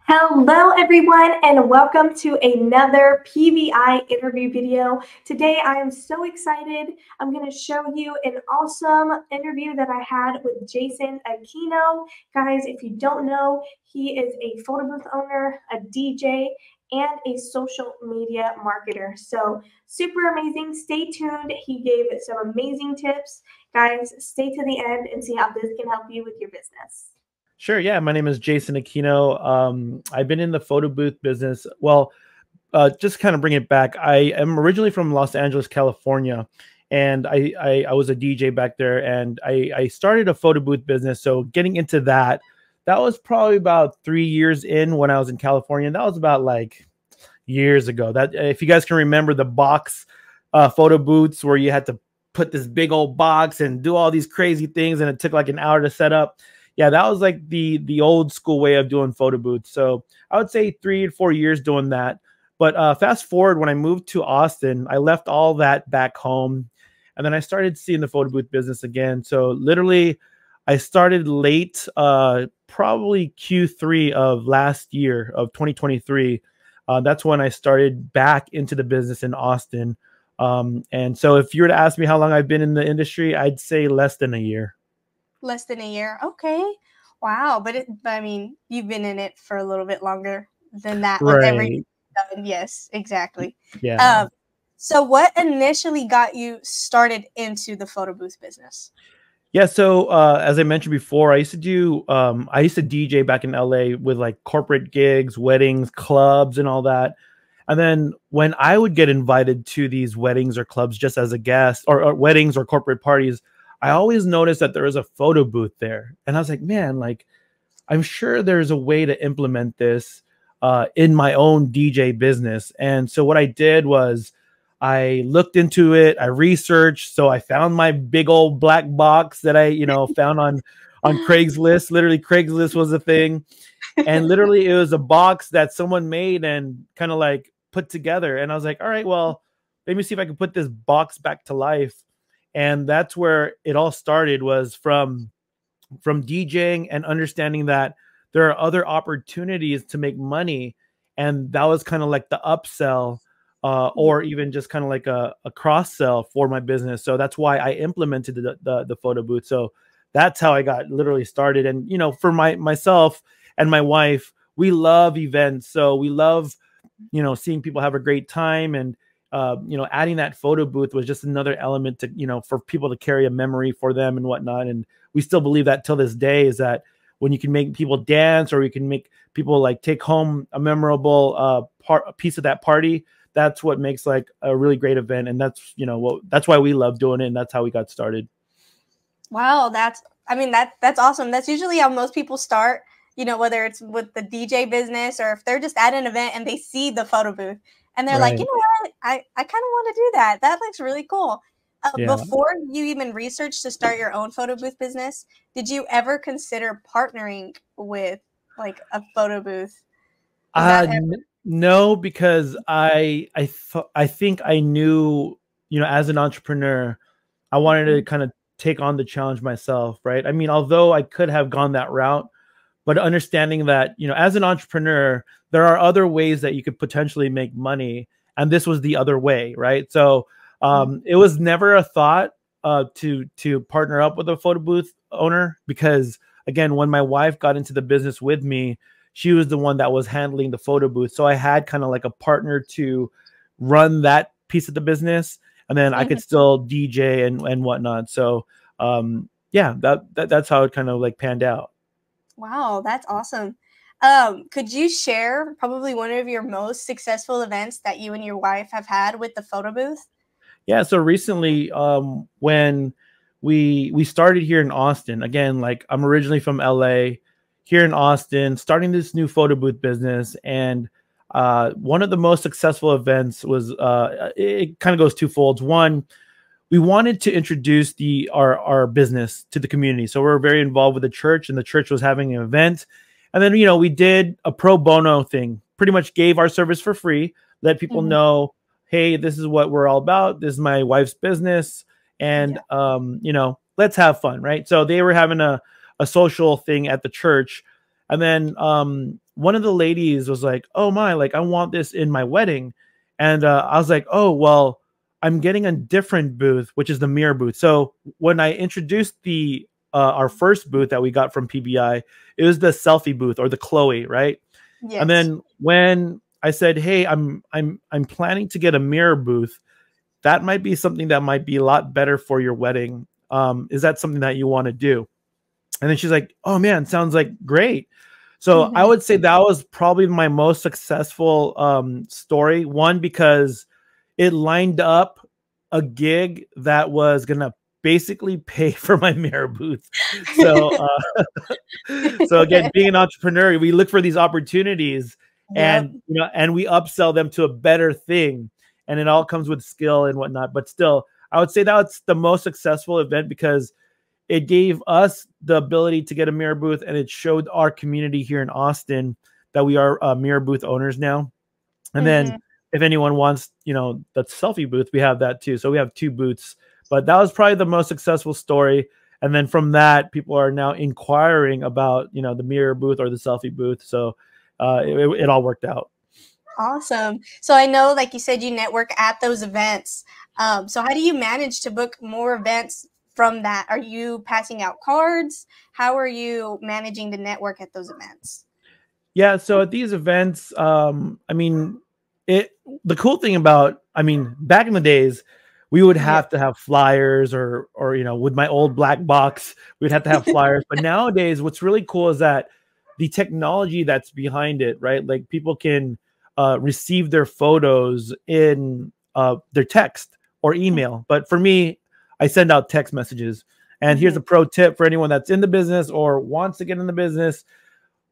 Hello, everyone, and welcome to another PVI interview video. Today, I am so excited. I'm going to show you an awesome interview that I had with Jayson Aquino. Guys, if you don't know, he is a photo booth owner, a DJ, and a social media marketer. So super amazing. Stay tuned. He gave some amazing tips. Guys, stay to the end and see how this can help you with your business. Sure. Yeah. My name is Jayson Aquino. I've been in the photo booth business. Just kind of bring it back. I am originally from Los Angeles, California, and I was a DJ back there, and I started a photo booth business. So getting into that was probably about 3 years in when I was in California. And that was about like years ago. That if you guys can remember the box photo booths where you had to put this big old box and do all these crazy things, and it took like an hour to set up. Yeah, that was like the old school way of doing photo booths. So I would say 3 to 4 years doing that. But fast forward, when I moved to Austin, I left all that back home, and then I started seeing the photo booth business again. So literally, I started late, probably Q3 of last year of 2023. That's when I started back into the business in Austin. And so if you were to ask me how long I've been in the industry, I'd say less than a year. Less than a year. Okay. Wow. But I mean, you've been in it for a little bit longer than that with everything done. Yes, exactly. Yeah. So what initially got you started into the photo booth business? Yeah. So as I mentioned before, I used to DJ back in LA with like corporate gigs, weddings, clubs, and all that. And then when I would get invited to these weddings or clubs just as a guest, or weddings or corporate parties, I always noticed that there was a photo booth there. And I was like, man, like, I'm sure there's a way to implement this in my own DJ business. And so what I did was I looked into it, I researched. So I found my big old black box that I, found on Craigslist. Literally, Craigslist was a thing. And literally, it was a box that someone made and kind of like put together. And I was like, all right, well, let me see if I can put this box back to life. And that's where it all started, was from DJing and understanding that there are other opportunities to make money. And that was kind of like the upsell, or even just kind of like a cross sell for my business. So that's why I implemented the photo booth. So that's how I got literally started. And, for myself and my wife, we love events. So we love, seeing people have a great time. And adding that photo booth was just another element to, for people to carry a memory for them and whatnot. And we still believe that till this day, is that when you can make people dance, or you can make people like take home a memorable a piece of that party, that's what makes like a really great event. And that's, that's why we love doing it. And that's how we got started. Wow. That's awesome. That's usually how most people start, whether it's with the DJ business or if they're just at an event and they see the photo booth. And they're like, what? I kind of want to do that. That looks really cool. Before you even researched to start your own photo booth business, did you ever consider partnering with like a photo booth? No, because I think I knew, as an entrepreneur, I wanted to kind of take on the challenge myself, right? I mean, although I could have gone that route, but understanding that, as an entrepreneur, there are other ways that you could potentially make money. And this was the other way, right? So it was never a thought to partner up with a photo booth owner, because, again, when my wife got into the business with me, she was the one that was handling the photo booth. So I had kind of like a partner to run that piece of the business. And then I could still DJ and whatnot. So that's how it kind of like panned out. Wow, that's awesome. Could you share probably one of your most successful events that you and your wife have had with the photo booth? Yeah, so recently, when we started here in Austin, again, like I'm originally from LA, here in Austin, starting this new photo booth business. And one of the most successful events was, it kind of goes twofold. One, we wanted to introduce our business to the community. So we're very involved with the church, and the church was having an event. And then, we did a pro bono thing, pretty much gave our service for free, let people know, hey, this is what we're all about. This is my wife's business. And, let's have fun, right? So they were having a social thing at the church. And then one of the ladies was like, oh my, like I want this in my wedding. And I was like, oh, well, I'm getting a different booth, which is the mirror booth. So when I introduced the our first booth that we got from PBI, it was the selfie booth, or the Chloe, right? Yes. And then when I said, hey, I'm planning to get a mirror booth, that might be something that might be a lot better for your wedding. Is that something that you want to do? And then she's like, oh man, sounds like great. So I would say that was probably my most successful story. One, because it lined up a gig that was going to basically pay for my mirror booth. So, so again, being an entrepreneur, we look for these opportunities, and, you know, and we upsell them to a better thing, and it all comes with skill and whatnot. But still, I would say that's the most successful event, because it gave us the ability to get a mirror booth, and it showed our community here in Austin that we are mirror booth owners now. And then if anyone wants, you know, the selfie booth, we have that too. So we have 2 booths, but that was probably the most successful story. And then from that, people are now inquiring about, you know, the mirror booth or the selfie booth. So it all worked out. Awesome. So I know, like you said, you network at those events. So how do you manage to book more events from that? Are you passing out cards? How are you managing to network at those events? Yeah, so at these events, I mean, the cool thing about, I mean, back in the days, we would have to have flyers, or you know, with my old black box, we'd have to have flyers. But nowadays, what's really cool is that the technology that's behind it, right? Like people can receive their photos in their text or email. But for me, I send out text messages. And here's a pro tip for anyone that's in the business or wants to get in the business.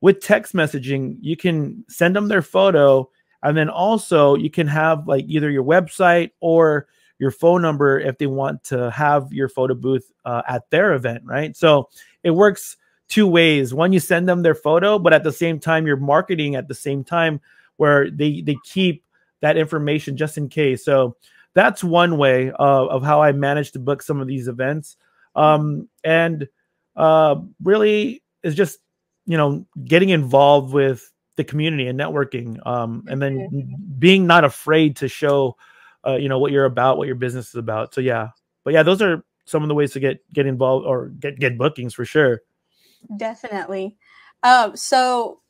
With text messaging, you can send them their photo, and then also you can have like either your website or your phone number if they want to have your photo booth at their event, right? So it works 2 ways. One, you send them their photo, but at the same time, you're marketing at the same time, where they keep that information just in case. So that's one way of how I managed to book some of these events. And really is just, you know, getting involved with the community and networking, and then being not afraid to show, you know, what you're about, what your business is about. So yeah, but yeah, those are some of the ways to get involved or get bookings for sure. Definitely. So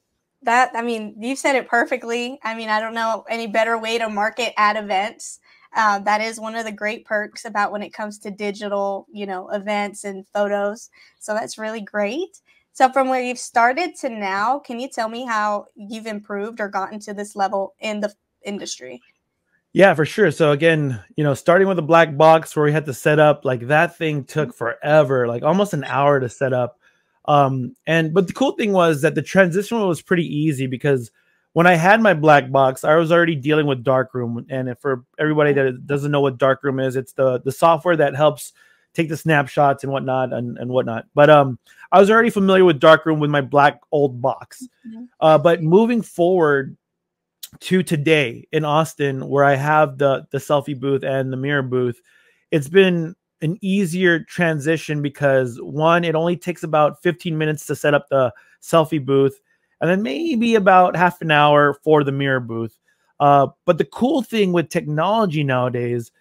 that, I mean, you said it perfectly. I mean, I don't know any better way to market at events. That is one of the great perks about when it comes to digital, you know, events and photos. So that's really great. So from where you've started to now, can you tell me how you've improved or gotten to this level in the industry? Yeah, for sure. So again, you know, starting with a black box where we had to set up, like that thing took forever, like almost an hour to set up. But the cool thing was that the transition was pretty easy, because when I had my black box, I was already dealing with Darkroom. And if for everybody that doesn't know what Darkroom is, it's the software that helps take the snapshots and whatnot and whatnot. But I was already familiar with Darkroom with my black old box. But moving forward to today in Austin, where I have the selfie booth and the mirror booth, it's been an easier transition, because one, it only takes about 15 minutes to set up the selfie booth, and then maybe about half an hour for the mirror booth. But the cool thing with technology nowadays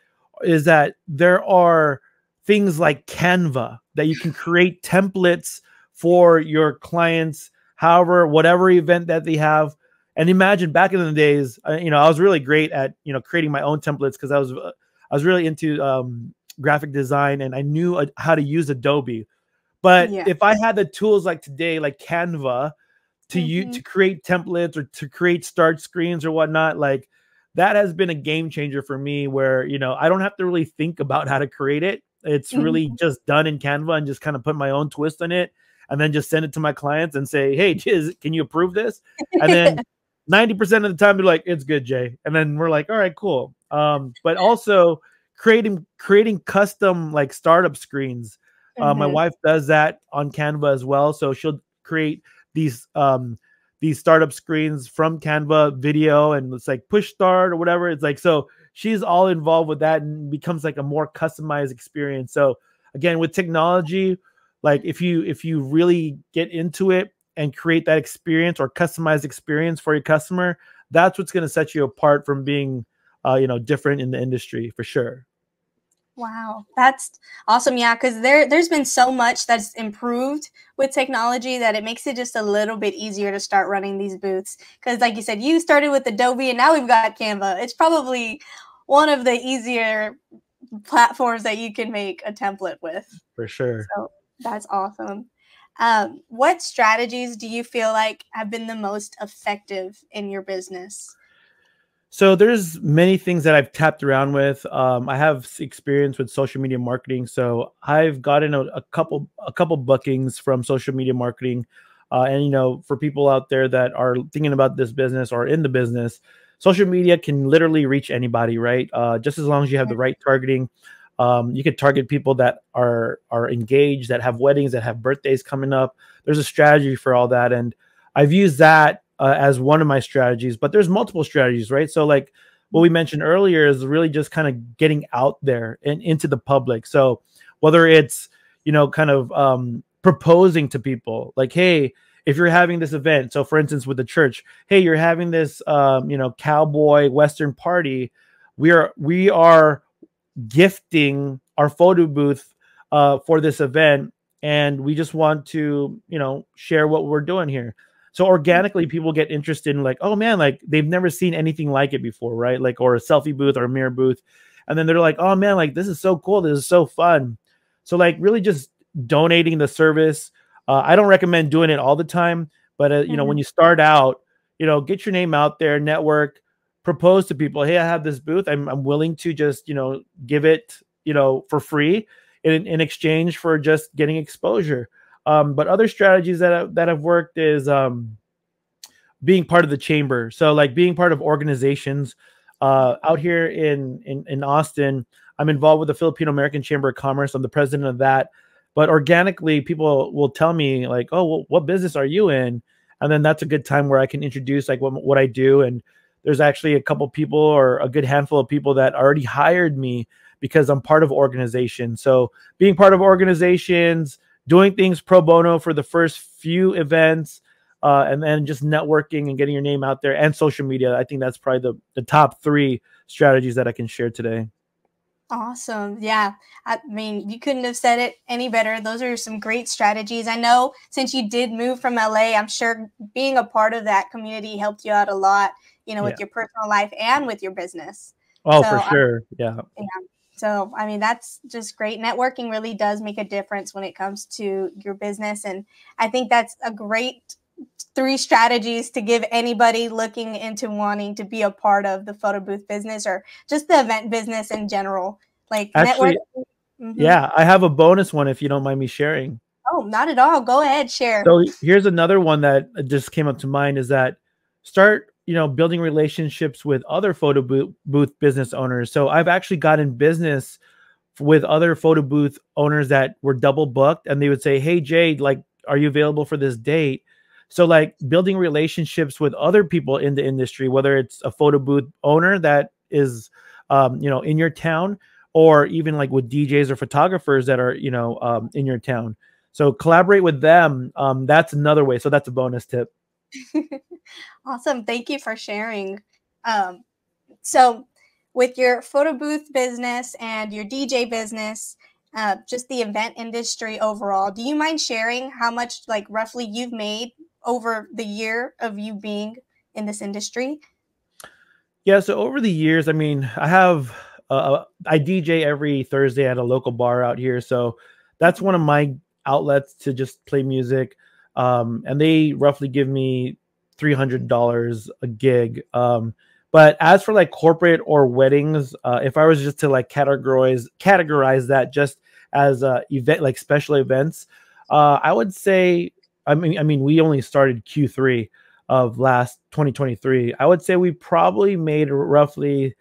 is that there are things like Canva that you can create templates for your clients, however, whatever event that they have. And imagine back in the days, you know, I was really great at, you know, creating my own templates, because I was really into graphic design, and I knew how to use Adobe. But if I had the tools like today, like Canva, to create templates or to create start screens or whatnot, like that has been a game changer for me, where, you know, I don't have to really think about how to create it. It's really just done in Canva, and just kind of put my own twist on it, and then just send it to my clients and say, hey, can you approve this? And then 90% of the time they're like, it's good, Jay. And then we're like, all right, cool. But also creating custom like startup screens. My wife does that on Canva as well. So she'll create these startup screens from Canva video, and it's like push start or whatever. It's like, so she's all involved with that, and becomes like a more customized experience. So again, with technology, like if you really get into it, and create that experience or customized experience for your customer, that's what's going to set you apart from being, different in the industry for sure. Wow, that's awesome. Yeah, because there's been so much that's improved with technology that it makes it just a little bit easier to start running these booths. Because like you said, you started with Adobe and now we've got Canva. It's probably one of the easier platforms that you can make a template with. For sure. So that's awesome. What strategies do you feel like have been the most effective in your business? So there's many things that I've tapped around with. I have experience with social media marketing, so I've gotten a couple bookings from social media marketing. And for people out there that are thinking about this business or in the business, social media can literally reach anybody, right? Just as long as you have the right targeting. You could target people that are engaged, that have weddings, that have birthdays coming up. There's a strategy for all that, and I've used that as one of my strategies, but there's multiple strategies, right? So like what we mentioned earlier is really just kind of getting out there and into the public. So whether it's, kind of proposing to people like, hey, if you're having this event, so for instance, with the church, hey, you're having this, cowboy Western party. We are gifting our photo booth for this event. And we just want to, share what we're doing here. So organically, people get interested in like, oh man, like they've never seen anything like it before, right? Like, or a selfie booth or a mirror booth. And then they're like, oh man, like this is so cool. This is so fun. So like really just donating the service. I don't recommend doing it all the time, but when you start out, get your name out there, network, propose to people. Hey, I have this booth. I'm willing to just, give it, for free in exchange for just getting exposure. But other strategies that have worked is being part of the chamber. So like being part of organizations out here in Austin. I'm involved with the Filipino American Chamber of Commerce. I'm the president of that. But organically, people will tell me like, oh, well, what business are you in? And then that's a good time where I can introduce like what I do. And there's actually a couple people or a good handful of people that already hired me because I'm part of organizations. So being part of organizations, doing things pro bono for the first few events, and then just networking and getting your name out there, and social media. I think that's probably the top 3 strategies that I can share today. Awesome. Yeah. I mean, you couldn't have said it any better. Those are some great strategies. I know since you did move from LA, I'm sure being a part of that community helped you out a lot, with your personal life and with your business. Oh, so, for sure. Yeah. So, I mean, that's just great. Networking really does make a difference when it comes to your business. And I think that's a great 3 strategies to give anybody looking into wanting to be a part of the photo booth business or just the event business in general. Like actually, networking. Yeah, I have a bonus one if you don't mind me sharing. Oh, not at all. Go ahead, share. So here's another one that just came up to mind is that start building relationships with other photo booth business owners. So I've actually gotten business with other photo booth owners that were double booked, and they would say, hey, Jade, like, are you available for this date? So like building relationships with other people in the industry, whether it's a photo booth owner that is, in your town, or even like with DJs or photographers that are, in your town. So collaborate with them. That's another way. So that's a bonus tip. Awesome. Thank you for sharing. So with your photo booth business and your DJ business, just the event industry overall, do you mind sharing how much like roughly you've made over the year of you being in this industry? Yeah. So over the years, I mean, I DJ every Thursday at a local bar out here. So that's one of my outlets to just play music. And they roughly give me $300 a gig. But as for like corporate or weddings, if I was just to like categorize that just as event, like special events, I would say, I mean, we only started Q3 of last 2023. I would say we probably made roughly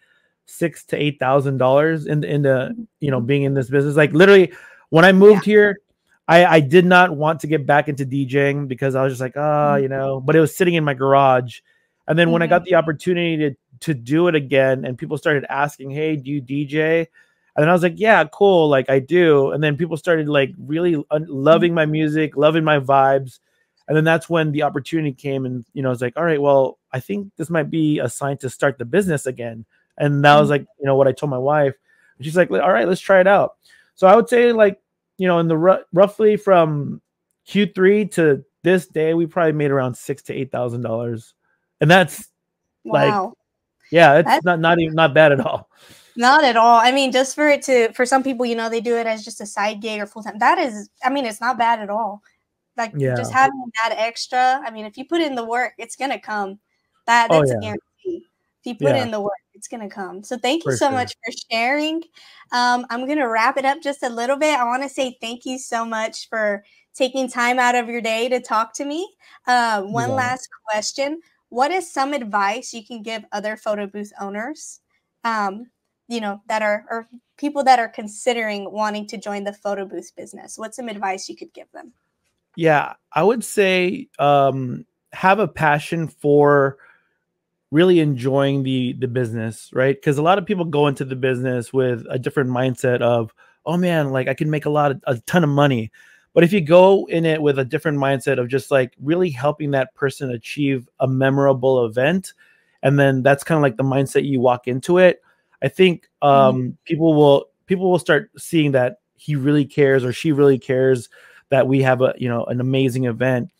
$6,000 to $8,000 in the being in this business. Like literally, when I moved here, I did not want to get back into DJing because I was just like, but it was sitting in my garage. And then when I got the opportunity to do it again, and people started asking, hey, do you DJ? And then I was like, yeah, cool. Like I do. And then people started like really loving my music, loving my vibes. And then that's when the opportunity came, and you know, it's like, all right, well, I think this might be a sign to start the business again. And that was like, you know, what I told my wife. And she's like, all right, let's try it out. So I would say, like, you know, in the roughly from Q3 to this day, we probably made around $6,000 to $8,000, and that's Wow. like, yeah, it's That's not bad at all. not at all. I mean, just for some people, you know, they do it as just a side gig or full time. That is, I mean, it's not bad at all. Like Yeah. just having that extra. I mean, if you put in the work, it's gonna come. Oh, That's a yeah. guarantee. If you put Yeah. in the work, it's gonna come. So thank you For so sure. much for sharing. I'm gonna wrap it up just a little bit. I want to say thank you so much for taking time out of your day to talk to me. One last question. What is some advice you can give other photo booth owners, you know, that are, or people that are considering wanting to join the photo booth business? What's some advice you could give them? Yeah, I would say have a passion for really enjoying the business, right? Because a lot of people go into the business with a different mindset of, oh man, like I can make a ton of money. But if you go in it with a different mindset of just like really helping that person achieve a memorable event, and then that's kind of like the mindset you walk into it, I think people will start seeing that he really cares or she really cares that we have a, you know, an amazing event.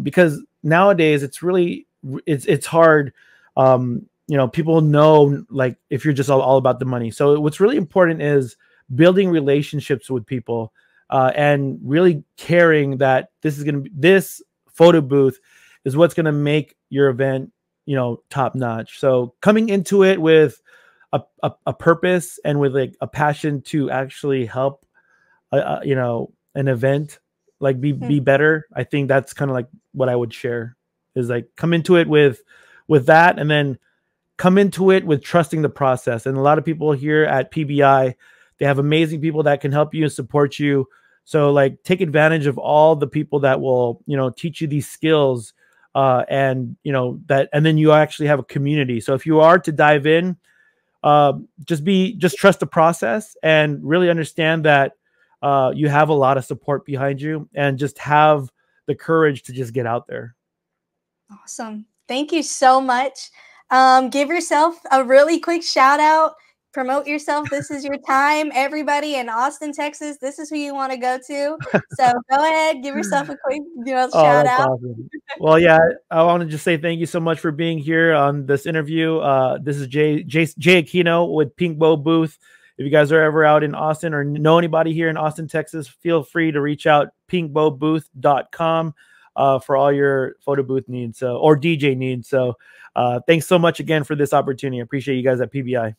Because nowadays it's hard. You know, people know, like, if you're just all about the money. So what's really important is building relationships with people, and really caring that this photo booth is what's going to make your event, you know, top notch. So coming into it with a purpose and with like a passion to actually help, you know, an event like be better. I think that's kind of like what I would share, is like come into it with that, and then come into it with trusting the process. And a lot of people here at PBI, they have amazing people that can help you and support you. So like take advantage of all the people that will, you know, teach you these skills, and you know that, and then you actually have a community. So if you are to dive in, just trust the process and really understand that you have a lot of support behind you, and just have the courage to just get out there. Awesome. Thank you so much. Give yourself a really quick shout out. Promote yourself. This is your time. Everybody in Austin, Texas, this is who you want to go to. So go ahead, give yourself a quick, you know, Oh, shout that's out. awesome. Well, yeah, I want to just say thank you so much for being here on this interview. This is Jay Aquino with Pink Bow Booth. If you guys are ever out in Austin or know anybody here in Austin, Texas, feel free to reach out, pinkbowbooth.com, for all your photo booth needs, or DJ needs. So thanks so much again for this opportunity. I appreciate you guys at PBI.